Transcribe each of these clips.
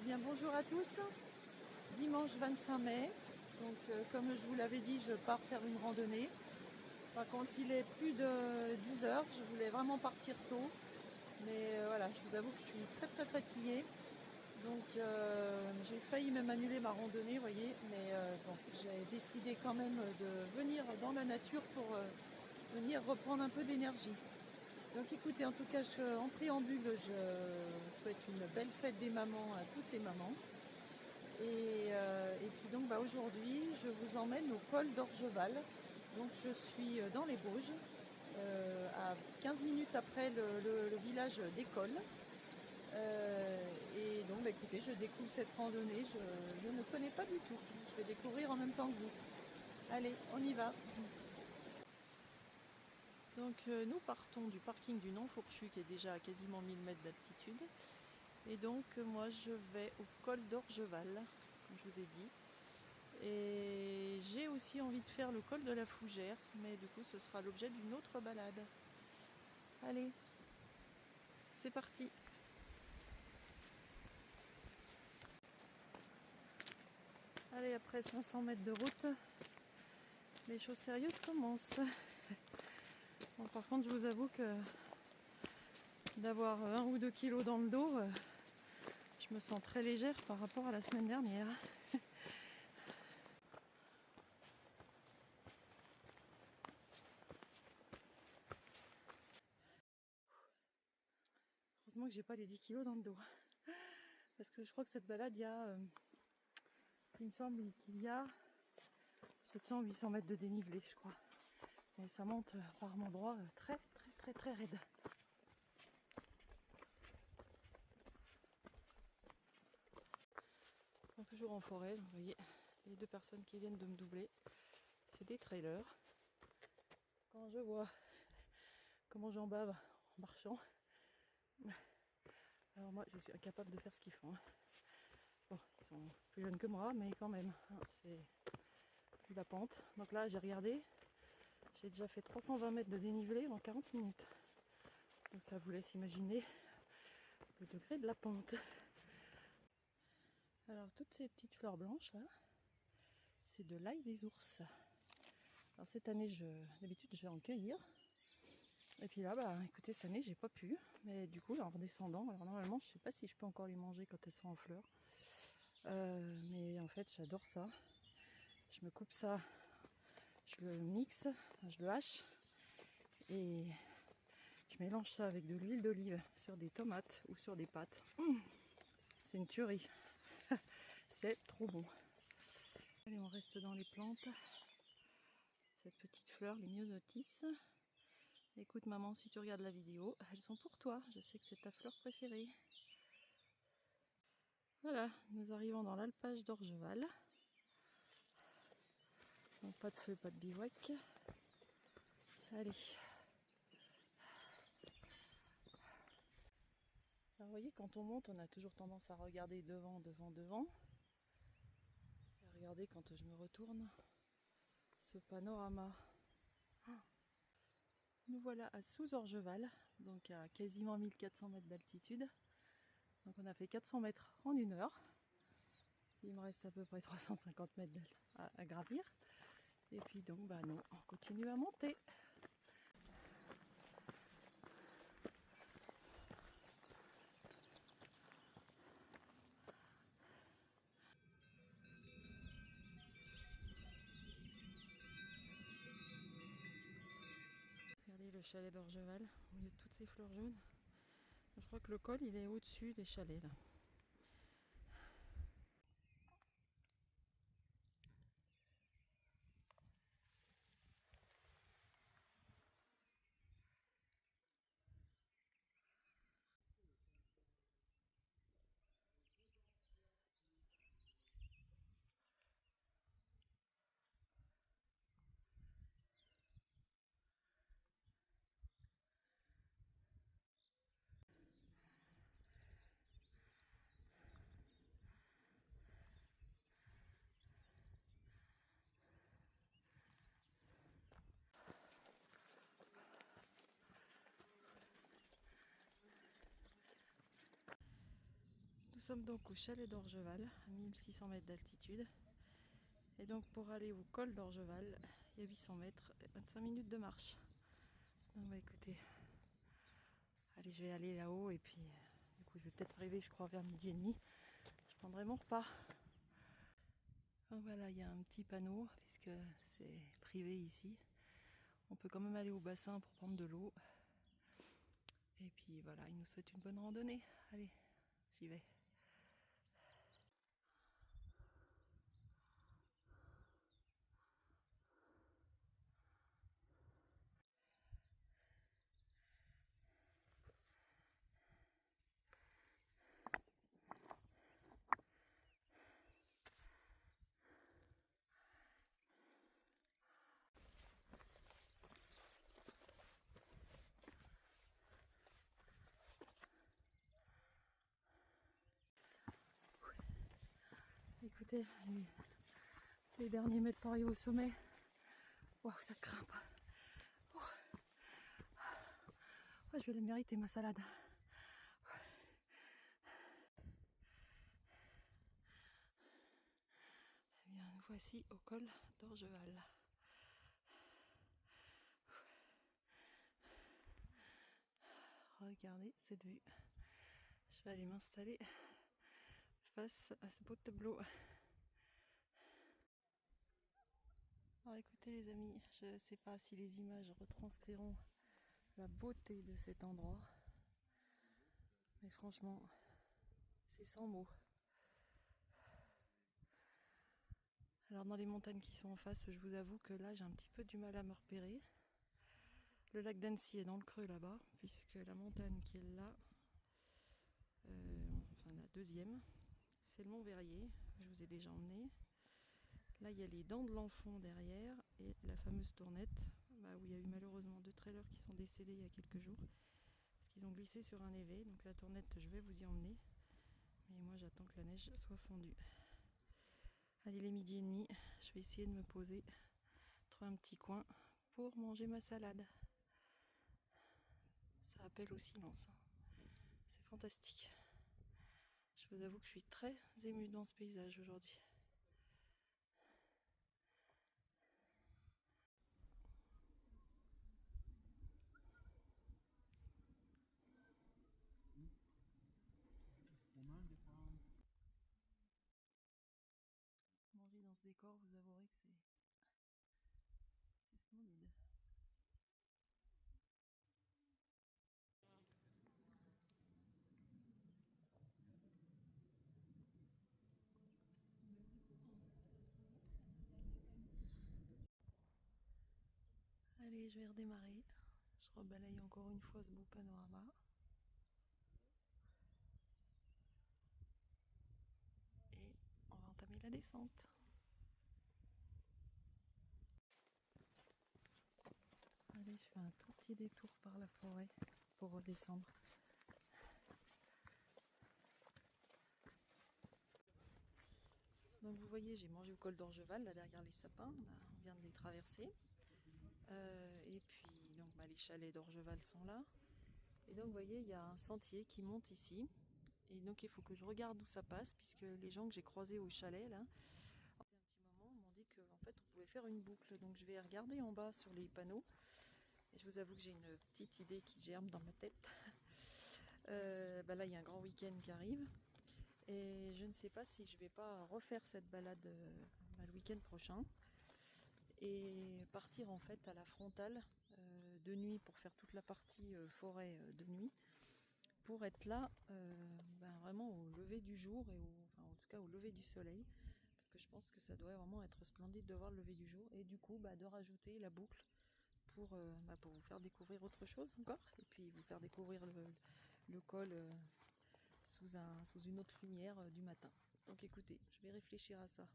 Bien, bonjour à tous. Dimanche 25 mai. Donc, comme je vous l'avais dit, je pars faire une randonnée. Par contre, il est plus de 10 heures. Je voulais vraiment partir tôt. Mais voilà, je vous avoue que je suis très fatiguée. Donc, j'ai failli même annuler ma randonnée, vous voyez. Mais bon, j'ai décidé quand même de venir dans la nature pour venir reprendre un peu d'énergie. Donc écoutez, en tout cas, en préambule, je souhaite une belle fête des mamans à toutes les mamans. Et puis donc aujourd'hui, je vous emmène au col d'Orgeval. Donc je suis dans les Bauges, à 15 minutes après le village d'École. Et donc écoutez, je découvre cette randonnée, je ne connais pas du tout. Je vais découvrir en même temps que vous. Allez, on y va. Donc nous partons du parking du Non-Fourchu qui est déjà à quasiment 1000 mètres d'altitude. Et donc moi je vais au col d'Orgeval, comme je vous ai dit. Et j'ai aussi envie de faire le col de la Fougère, mais du coup ce sera l'objet d'une autre balade. Allez, c'est parti. Allez, après 500 mètres de route, les choses sérieuses commencent. Bon, par contre, je vous avoue que d'avoir 1 ou 2 kilos dans le dos, je me sens très légère par rapport à la semaine dernière. Heureusement que j'ai pas les 10 kilos dans le dos. Parce que je crois que cette balade, il me semble qu'il y a 700-800 mètres de dénivelé, je crois. Et ça monte par endroits très raide. Donc, toujours en forêt, vous voyez, les 2 personnes qui viennent de me doubler, c'est des trailers. Quand je vois comment j'en bave en marchant, alors moi je suis incapable de faire ce qu'ils font. Bon, ils sont plus jeunes que moi, mais quand même, c'est la pente. Donc là, j'ai regardé, j'ai déjà fait 320 mètres de dénivelé en 40 minutes. Donc ça vous laisse imaginer le degré de la pente. Alors toutes ces petites fleurs blanches là, c'est de l'ail des ours. Alors cette année, d'habitude je vais en cueillir. Et puis là, écoutez, cette année j'ai pas pu. Mais du coup, là, en redescendant, alors normalement je sais pas si je peux encore les manger quand elles sont en fleurs. Mais en fait j'adore ça. Je me coupe ça, je le mixe, je le hache et je mélange ça avec de l'huile d'olive sur des tomates ou sur des pâtes. C'est une tuerie. C'est trop bon. Allez, on reste dans les plantes. Cette petite fleur, les myosotis. Écoute maman, si tu regardes la vidéo, elles sont pour toi. Je sais que c'est ta fleur préférée. Voilà, nous arrivons dans l'alpage d'Orgeval. Donc pas de feu, pas de bivouac. Allez. Alors vous voyez, quand on monte, on a toujours tendance à regarder devant. Et regardez quand je me retourne, ce panorama. Nous voilà à Sous-Orgeval, donc à quasiment 1400 mètres d'altitude. Donc on a fait 400 mètres en 1 heure. Il me reste à peu près 350 mètres à gravir. Et puis donc nous, on continue à monter. Regardez le chalet d'Orgeval, au milieu de toutes ces fleurs jaunes. Je crois que le col, il est au-dessus des chalets là. sommes donc au chalet d'Orgeval, à 1600 mètres d'altitude. Et donc pour aller au col d'Orgeval, il y a 800 mètres et 25 minutes de marche. Donc bah écoutez, allez, je vais aller là-haut et puis du coup je vais peut-être arriver, je crois, vers 12h30. Je prendrai mon repas. Donc voilà, il y a un petit panneau puisque c'est privé ici. On peut quand même aller au bassin pour prendre de l'eau. Et puis voilà, il nous souhaite une bonne randonnée. Allez, j'y vais. Écoutez, les derniers mètres pour arriver au sommet. Waouh, ça grimpe. Oh. Oh, je vais la mériter ma salade. Eh bien, nous voici au col d'Orgeval. Regardez cette vue. Je vais aller m'installer face à ce beau tableau. Alors écoutez les amis, je ne sais pas si les images retranscriront la beauté de cet endroit, mais franchement, c'est sans mots. Alors dans les montagnes qui sont en face, je vous avoue que là j'ai un petit peu du mal à me repérer. Le lac d'Annecy est dans le creux là-bas, puisque la montagne qui est là, enfin la deuxième, c'est le Mont Verrier, je vous ai déjà emmené. Là il y a les Dents de l'Enfant derrière et la fameuse tournette, où il y a eu malheureusement 2 trailers qui sont décédés il y a quelques jours, parce qu'ils ont glissé sur un évé. Donc la tournette je vais vous y emmener, mais moi j'attends que la neige soit fondue. Allez, les 12h30, je vais essayer de me poser, trouver un petit coin pour manger ma salade. Ça appelle au silence, c'est fantastique. Je vous avoue que je suis très émue dans ce paysage aujourd'hui. Manger dans ce décor, vous avouerez que c'est splendide. Allez, je vais redémarrer. Je rebalaye encore une fois ce beau panorama. Et on va entamer la descente. Allez, je fais un tout petit détour par la forêt pour redescendre. Donc vous voyez, j'ai mangé au col d'Orgeval, là derrière les sapins, on vient de les traverser. Et puis donc les chalets d'Orgeval sont là. Et donc vous voyez, il y a un sentier qui monte ici. Et donc il faut que je regarde où ça passe, puisque les gens que j'ai croisés au chalet, là, il y a un petit moment, m'ont dit qu'en fait on pouvait faire une boucle. Donc je vais regarder en bas sur les panneaux. Et je vous avoue que j'ai une petite idée qui germe dans ma tête. Là il y a un grand week-end qui arrive. Et je ne sais pas si je vais pas refaire cette balade le week-end prochain. Et partir en fait à la frontale de nuit pour faire toute la partie forêt de nuit. Pour être là vraiment au lever du jour et en tout cas au lever du soleil, parce que je pense que ça doit vraiment être splendide de voir le lever du jour et du coup de rajouter la boucle pour vous faire découvrir autre chose encore et puis vous faire découvrir le col sous une autre lumière du matin. Donc écoutez, je vais réfléchir à ça.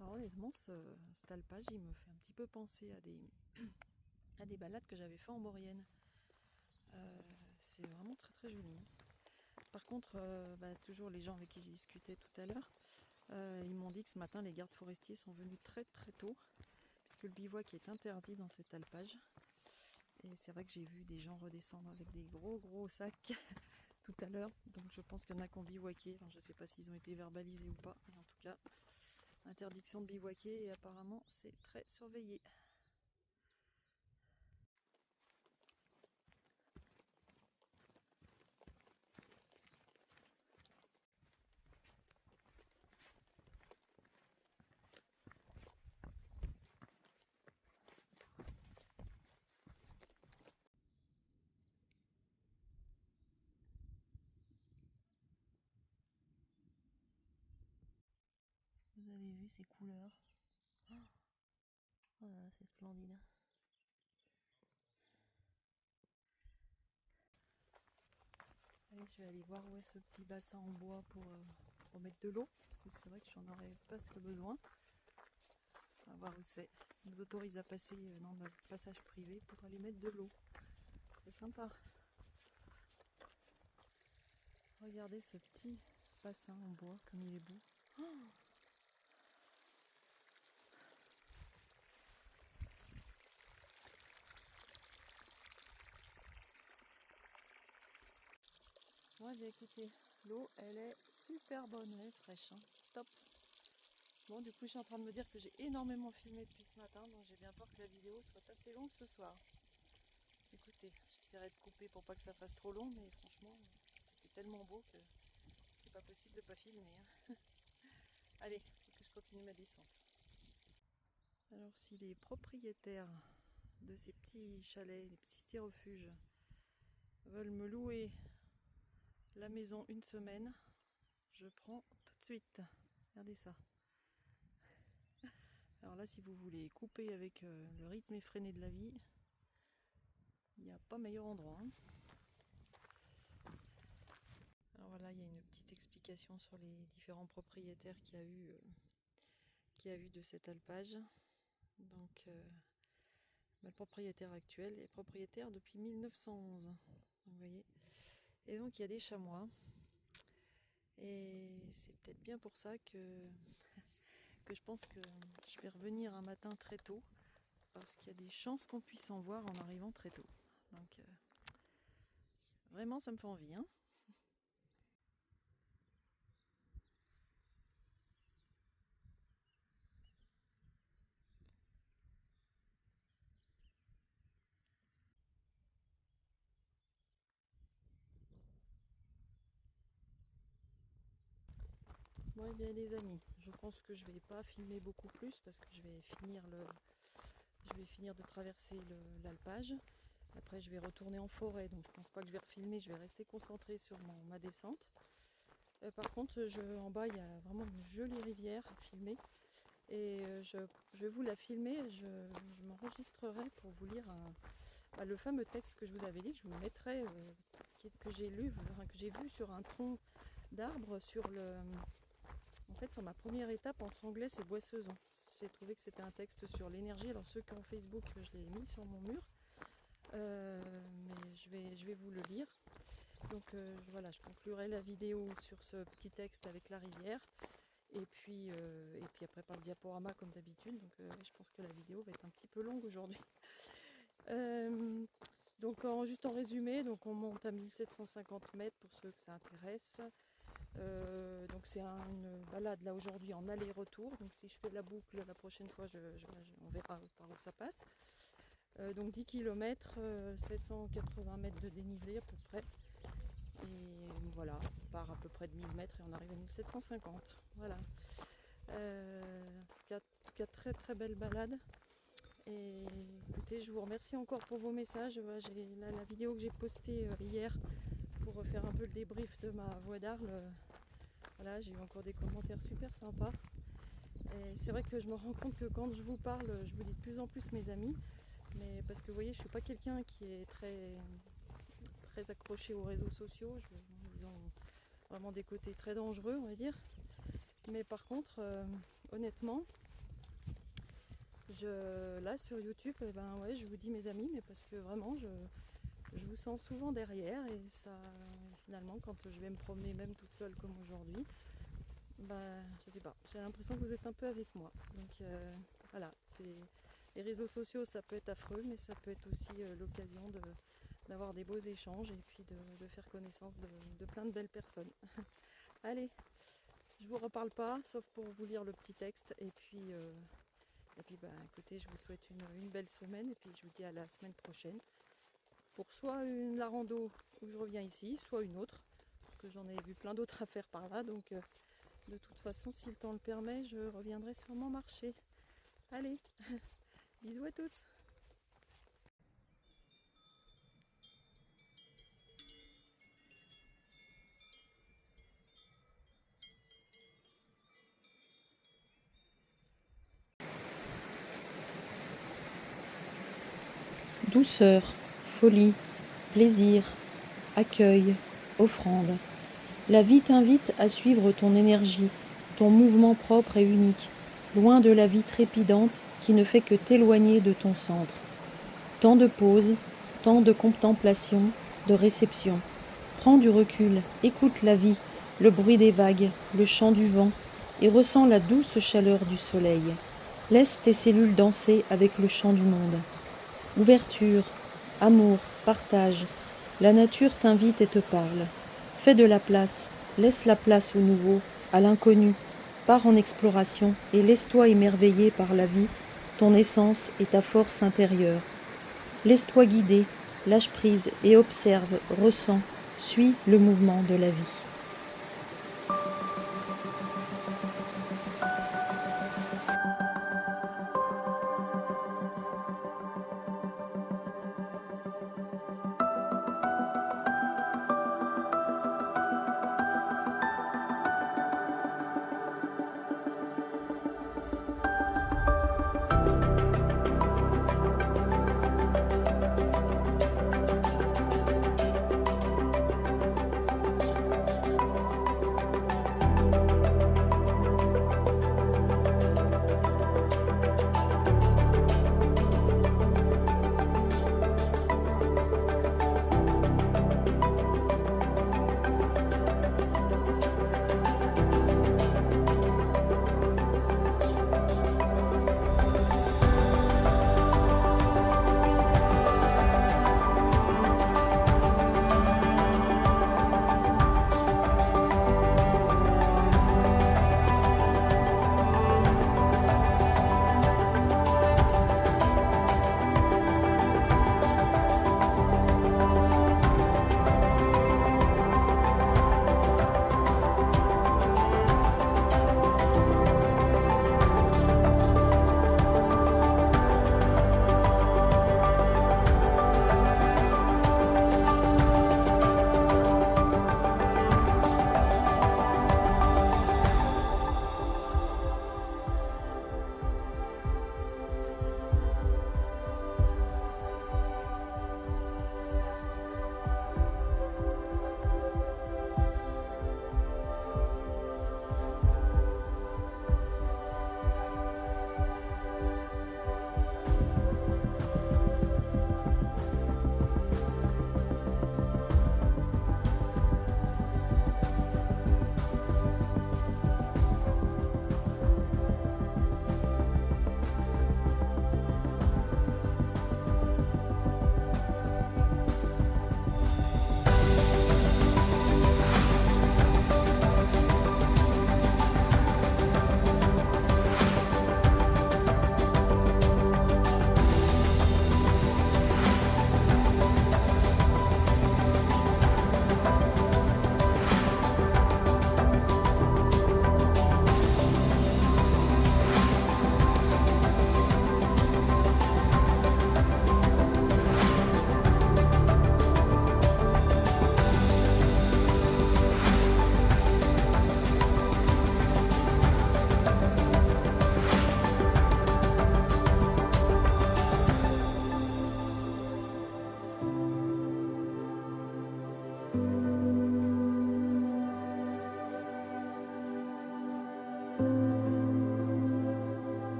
Alors honnêtement, cet alpage il me fait un petit peu penser à des balades que j'avais fait en Maurienne. C'est vraiment très très joli. Par contre, toujours les gens avec qui j'ai discuté tout à l'heure, ils m'ont dit que ce matin les gardes forestiers sont venus très très tôt, puisque le bivouac est interdit dans cet alpage. Et c'est vrai que j'ai vu des gens redescendre avec des gros sacs tout à l'heure. Donc je pense qu'il y en a qui ont bivouaqué. Alors, je ne sais pas s'ils ont été verbalisés ou pas. Mais en tout cas, interdiction de bivouaquer et apparemment c'est très surveillé. Vous avez vu ces couleurs? Oh, voilà, c'est splendide. Allez, je vais aller voir où est ce petit bassin en bois pour mettre de l'eau, parce que c'est vrai que j'en aurais presque besoin. On va voir où c'est. Ils nous autorisent à passer dans le passage privé pour aller mettre de l'eau. C'est sympa. Regardez ce petit bassin en bois, comme il est beau. Oh, ouais, bien écoutez, l'eau elle est super bonne, elle est fraîche, hein. Top. Bon, du coup je suis en train de me dire que j'ai énormément filmé depuis ce matin, donc j'ai bien peur que la vidéo soit assez longue ce soir. Écoutez, j'essaierai de couper pour pas que ça fasse trop long, mais franchement c'était tellement beau que c'est pas possible de pas filmer, hein. Allez, faut que je continue ma descente. Alors si les propriétaires de ces petits chalets, des petits refuges veulent me louer la maison une semaine, je prends tout de suite. Regardez ça. Alors là, si vous voulez couper avec le rythme effréné de la vie, il n'y a pas meilleur endroit, hein. Alors voilà, il y a une petite explication sur les différents propriétaires qu'il y a eu de cet alpage. Donc le propriétaire actuel est propriétaire depuis 1911. Vous voyez. Et donc il y a des chamois. Et c'est peut-être bien pour ça que je pense que je vais revenir un matin très tôt, parce qu'il y a des chances qu'on puisse en voir en arrivant très tôt. Donc vraiment ça me fait envie, hein. Bon, et bien les amis, je pense que je vais pas filmer beaucoup plus parce que je vais finir de traverser l'alpage. Après je vais retourner en forêt, donc je pense pas que je vais refilmer, je vais rester concentrée sur ma descente. Par contre, en bas il y a vraiment une jolie rivière à filmer. Et je vais vous la filmer, je m'enregistrerai pour vous lire le fameux texte que je vous avais dit, que je vous mettrai, que j'ai lu, enfin, que j'ai vu sur un tronc d'arbre en fait, sur ma première étape entre Anglès et Boissezon. J'ai trouvé que c'était un texte sur l'énergie. Alors ceux qui ont Facebook, je l'ai mis sur mon mur, mais je vais vous le lire. Donc voilà, je conclurai la vidéo sur ce petit texte avec la rivière. Et puis après par le diaporama comme d'habitude. Donc je pense que la vidéo va être un petit peu longue aujourd'hui. Donc juste en résumé, donc on monte à 1750 mètres pour ceux que ça intéresse. Donc c'est une balade là aujourd'hui en aller-retour. Donc si je fais la boucle la prochaine fois, on verra par où ça passe. Donc 10 km, 780 mètres de dénivelé à peu près. Et voilà, on part à peu près de 1000 mètres et on arrive à 1750. Voilà. En tout cas, très très belle balade. Et écoutez, je vous remercie encore pour vos messages. La vidéo que j'ai postée hier pour faire un peu le débrief de ma voie d'Arles. Voilà, j'ai eu encore des commentaires super sympas. Et c'est vrai que je me rends compte que quand je vous parle, je vous dis de plus en plus mes amis. Mais parce que vous voyez, je suis pas quelqu'un qui est très accroché aux réseaux sociaux. Ils ont vraiment des côtés très dangereux, on va dire. Mais par contre, honnêtement, là sur YouTube, ouais, je vous dis mes amis, mais parce que vraiment, je vous sens souvent derrière. Et ça, finalement, quand je vais me promener, même toute seule comme aujourd'hui, je sais pas, j'ai l'impression que vous êtes un peu avec moi. Donc voilà, Les réseaux sociaux, ça peut être affreux, mais ça peut être aussi l'occasion d'avoir des beaux échanges et puis de faire connaissance de plein de belles personnes. Allez, je vous reparle pas, sauf pour vous lire le petit texte. Et puis bah, écoutez, je vous souhaite une belle semaine et puis je vous dis à la semaine prochaine pour soit la rando où je reviens ici, soit une autre, parce que j'en ai vu plein d'autres à faire par là. Donc de toute façon, si le temps le permet, je reviendrai sûrement marcher. Allez, bisous à tous. Douceur, folie, plaisir, accueil, offrande. La vie t'invite à suivre ton énergie, ton mouvement propre et unique, loin de la vie trépidante qui ne fait que t'éloigner de ton centre. Tant de pauses, tant de contemplation, de réception. Prends du recul, écoute la vie, le bruit des vagues, le chant du vent, et ressens la douce chaleur du soleil. Laisse tes cellules danser avec le chant du monde. Ouverture, amour, partage, la nature t'invite et te parle. Fais de la place, laisse la place au nouveau, à l'inconnu. Pars en exploration et laisse-toi émerveiller par la vie, ton essence et ta force intérieure. Laisse-toi guider, lâche prise et observe, ressens, suis le mouvement de la vie.